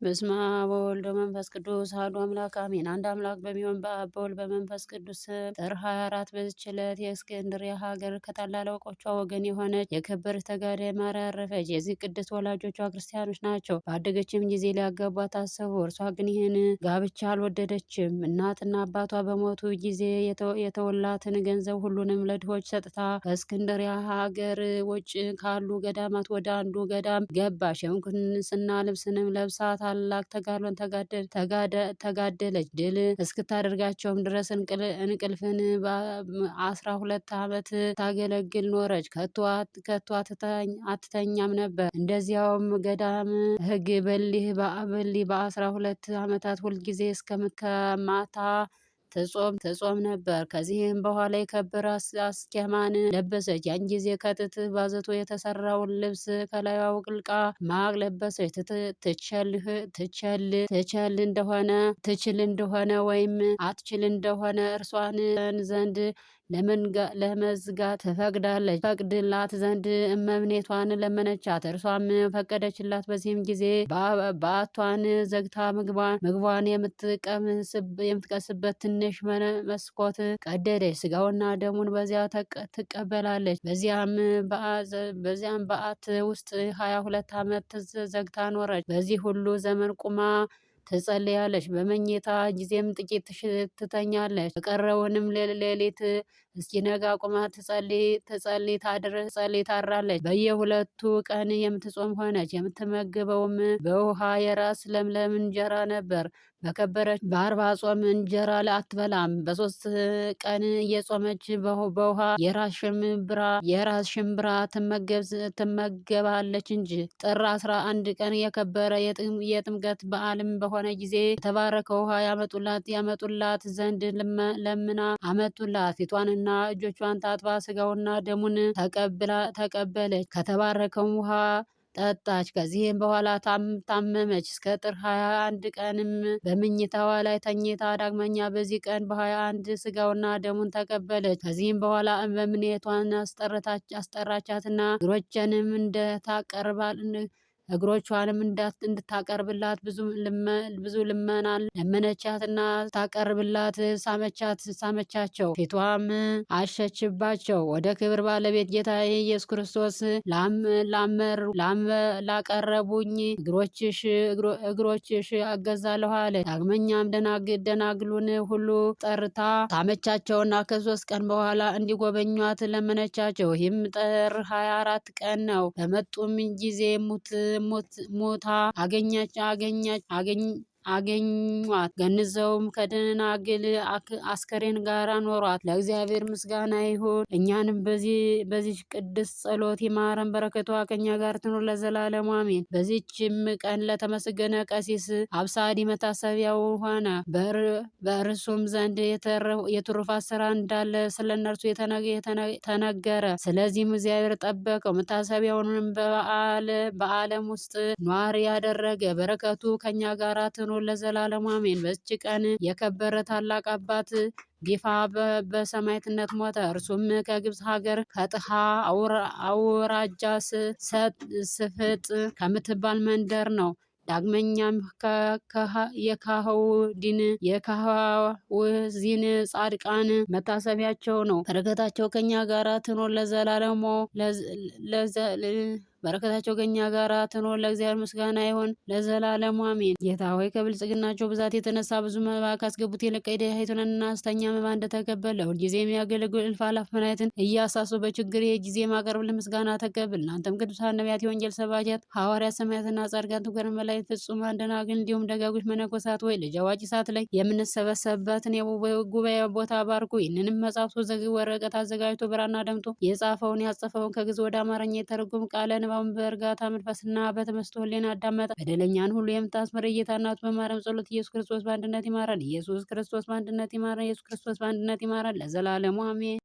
በስመ አብ ወወልድ ወመንፈስ ቅዱስ አሐዱ አምላክ አሜን። አንድ አምላክ በሚሆን በአብ በወልድ በመንፈስ ቅዱስ ስም ጥር 24 በዚች ዕለት የእስክንድርያ ሀገር ከታላላቆቿ ወገን የሆነች የከበረች ተጋዳይ ማርያም አረፈች። የዚህ ቅድስት ወላጆቿ ክርስቲያኖች ናቸው። ባደገችም ጊዜ ሊያገቧት አሰቡ። እርሷ ግን ይህን ጋብቻ አልወደደችም። እናትና አባቷ በሞቱ ጊዜ የተወላትን ገንዘብ ሁሉንም ለድሆች ሰጥታ ከእስክንድርያ ሀገር ውጭ ካሉ ገዳማት ወደ አንዱ ገዳም ገባች። የምንኩስና ልብስንም ለብሳ ታላቅ ተጋድሎን ተጋደለች። ድል እስክታደርጋቸውም ድረስ እንቅልፍን በ12 ዓመት ታገለግል ኖረች። ከቶ አትተኛም ነበር። እንደዚያውም ገዳም ሕግ በሊህ በ12 ዓመታት ሁልጊዜ እስከማታ ትጾም ነበር። ከዚህም በኋላ የከበረ አስኬማን ለበሰች። ያን ጊዜ ከጥጥ ባዘቶ የተሰራውን ልብስ ከላዩ አውልቃ ማቅ ለበሰች። ትችል እንደሆነ ወይም አትችል እንደሆነ እርሷን ዘንድ ለመዝጋት ፈቅድላት ዘንድ እመምኔቷን ለመነቻት። እርሷም ፈቀደችላት። በዚህም ጊዜ በዓቷን ዘግታ ምግቧን የምትቀስበት ትንሽ መስኮት ቀደደች። ስጋውና ደሙን በዚያ ትቀበላለች። በዚያም በዓት ውስጥ 22 ዓመት ዘግታ ኖረች። በዚህ ሁሉ ዘመን ቁማ ትጸልያለች። በመኝታ ጊዜም ጥቂት ትተኛለች። የቀረውንም ሌሊት እስኪነጋ ቁማ ትጸልይ ታድራለች። በየሁለቱ ቀን የምትጾም ሆነች። የምትመግበውም በውሃ የራስ ለምለም እንጀራ ነበር። በከበረች በ40 ጾም እንጀራ አትበላም። በ3 ቀን እየጾመች በውሃ የራስ ሽምብራ ትመገባለች እንጂ። ጥር 11 ቀን የከበረ የጥምቀት በዓልም በሆነ ጊዜ የተባረከ ውሃ ያመጡላት ዘንድ ለምና አመጡላት። ፊቷንና እጆቿን ታጥባ ስጋውና ደሙን ተቀበለች። ከተባረከው ውሃ ጠጣች። ከዚህም በኋላ ታመመች። እስከ ጥር 21 ቀንም በምኝታዋ ላይ ተኝታ ዳግመኛ በዚህ ቀን በ21 ስጋውና ደሙን ተቀበለች። ከዚህም በኋላ እመምኔቷን አስጠራቻትና እግሮቿንም እንድታቀርብላት ብዙ ልመና ለመነቻትና ታቀርብላት ሳመቻቸው። ፊቷም አሸችባቸው። ወደ ክብር ባለቤት ጌታ ኢየሱስ ክርስቶስ ላቀረቡኝ እግሮችሽ አገዛለሁ አለ። ዳግመኛም ደናግሉን ሁሉ ጠርታ ታመቻቸውና ከ3 ቀን በኋላ እንዲጎበኟት ለመነቻቸው። ይህም ጥር 24 ቀን ነው። በመጡም ጊዜ ሞታ አገኟት። ገንዘውም ከደናግል አስከሬን ጋር ኖሯት። ለእግዚአብሔር ምስጋና ይሁን፣ እኛንም በዚህ ቅድስት ጸሎት ይማረን፣ በረከቷ ከኛ ጋር ትኑር ለዘላለሙ አሜን። በዚችም ቀን ለተመሰገነ ቀሲስ አብሳዲ መታሰቢያው ሆነ። በእርሱም ዘንድ የትሩፋት ስራ እንዳለ ስለ እነርሱ ተነገረ። ስለዚህም እግዚአብሔር ጠበቀው። መታሰቢያውንም በዓለም ውስጥ ኗሪ ያደረገ፣ በረከቱ ከኛ ጋር ትኑር ለዘላለሙ አሜን። በዚች ቀን የከበረ ታላቅ አባት ጊፋ በሰማዕትነት ሞተ። እርሱም ከግብፅ ሀገር ከጥሃ አውራጃ ስፍጥ ከምትባል መንደር ነው። ዳግመኛም የካህውዚን ጻድቃን መታሰቢያቸው ነው። በረከታቸው ከኛ ጋር ትኖር ለዘላለሙ በረከታቸው ከኛ ጋር ትኖር። ለእግዚአብሔር ምስጋና ይሁን ለዘላለሙ አሜን። ጌታ ሆይ ከብልጽግናቸው ብዛት የተነሳ ብዙ መባ ካስገቡት ይልቅ የድሃይቱን አነስተኛ መባ እንደተቀበለ ሁልጊዜ የሚያገለግሉ እልፍ አእላፍ መላእክትን እያሳሱ በችግር ጊዜ ማቀርብልን ምስጋና ተቀብል። እናንተም ቅዱሳን ነቢያት፣ የወንጌል ሰባኪያት ሐዋርያት፣ ሰማዕታትና ጻድቃን፣ ትጉሃን መላእክት፣ ፍጹማን ደናግል እንዲሁም ደጋጎች መነኮሳት ወይ ልጅ አዋቂ ሰዓት ላይ የምንሰበሰብበትን የጉባኤ ቦታ ባርኩ። ይህንንም መጽሐፍ ወረቀት አዘጋጅቶ ብራና ደምጦ የጻፈውን ያጸፈውን ከግዕዝ ወደ አማርኛ የተረጎመ ቃለ ንባቡን በእርጋታ መንፈስና በተመስጦ ሕሊና አዳመጠ። በደለኛን ሁሉ የምታስምር ጌታ እናቱ በማርያም ጸሎት ኢየሱስ ክርስቶስ በአንድነት ይማረን። ኢየሱስ ክርስቶስ በአንድነት ይማረን። ኢየሱስ ክርስቶስ በአንድነት ይማረን ለዘላለሙ አሜን።